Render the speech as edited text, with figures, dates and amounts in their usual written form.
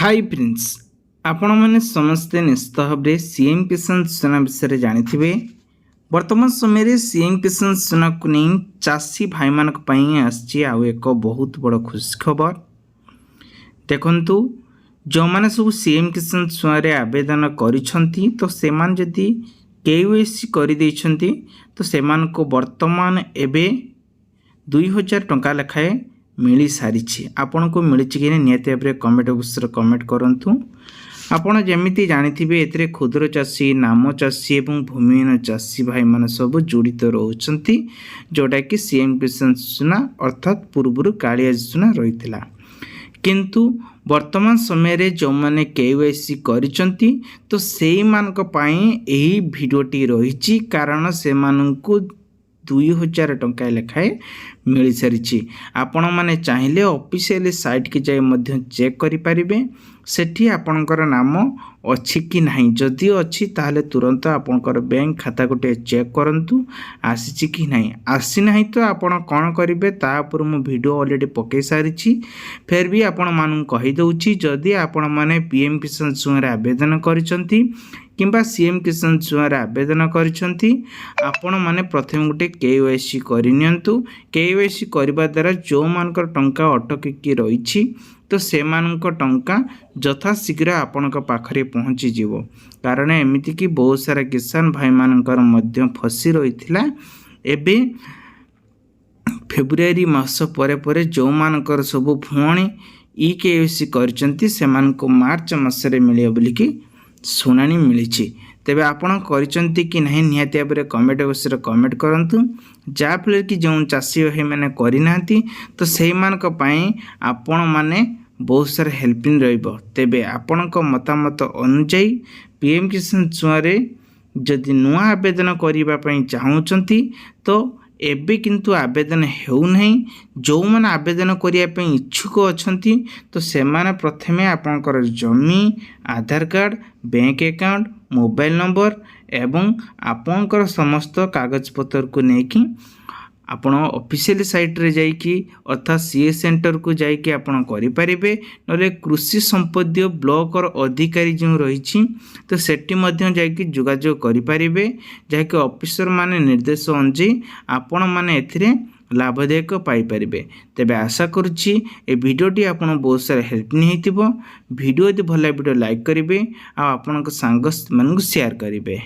Hi friends आपण मैंने समस्ते निश्चित भाव में सीएम किसान योजना विषय जानते वर्तमान समय सीएम किसान योजना को नहीं चाषी भाई मानी आउ एक बहुत बड़ खुशी खबर देखु जो मैंने सब सीएम किसान योजना आवेदन करी तो से जदि केवाईसी कर तो से वर्तमान एबे 2000 टंका लेखाए मिली सारी आपण को मिली कि निहत भाव में कमेंट बॉक्स कमेंट करूँ आपड़ जमी जानी ए क्षुद्र चाषी नाम चाषी और भूमिहीन चाषी भाई मान सब जड़ित रोचंती जोटा कि सीएम किसान योजना अर्थात पूर्व कालिया योजना रही किंतु वर्तमान समय जो मैंने केवाईसी करिसेंती तो से यही भिडटी रही कारण से 2000 टंका लेखाए मिल सारी आपण मैंने चाहिए ऑफिशियल साइट की जाए चेक करें सेठी आपणकर नाम अच्छी कि नहीं जदि अच्छी ताहले तुरंत आपणकर बैंक खाता गोटे चेक करंतु आसी कि नहीं आसी नहीं तो आपण कौन करेंगे तापर मु वीडियो ऑलरेडी पकई सारी फिर भी आपण मानू कहीदे जदि आपण मैंने पीएम किसान योजना आवेदन करिसेंती किंबा सीएम किसान योजना आवेदन करिसेंती आपण माने प्रथम गोटे केवाईसी करनियंतु केवाईसी करबा द्वारा जो मानकर टंका अटकी रही तो से टंका यथाशीघ्र आपण पाखरे पहुँची जीवो कारण एमिति कि बहुत सारा किसान भाई मानकर मध्य फसी रही एबे फेब्रुआरी मास परे जो मानकर सब पुणी ई केवाईसी करचंती से मार्च मासरे मिलियो बोली कि शुणाणी मिली तेबे आपण करिसेंती कि नहीं निहाती भाव में कमेंट बॉक्स कमेंट करंतु जाफल कि जो चाषी भाई मैंने करना तो से आपण माने बहुत सारा हेल्पिंग रहिबो तेबे आपण मतामत अनुसार पीएम किसान योजना जदि नुआ आवेदन करने चाहूँगी तो एबे किंतु आवेदन होउनै जो मैंने आवेदन करने इच्छुक अच्छा तो से प्रथमे आपणकर जमी Aadhaar card bank account mobile number एवं आपणकर समस्त कागज पत्र को लेकिन आपण ऑफिशियल साइट रे जाइकी अर्थात सीए सेंटर को जाइकी आपण करि परिबे नले कृषि संपदीय ब्लॉक और अधिकारी जो रही तो सेठी मध्य जाइकी जोगाजोग करि परिबे जाके ऑफिसर माने निर्देश अनुसार आपण माने एथिरे लाभदायक पाई परिबे तेबे आशा करुच्ची ए वीडियोटी आपण बहुत सारा हेल्प नहीं होइतिबो वीडियो यदि भला वीडियो लाइक करिवे आ आपनक सांग मानक शेयर करिवे।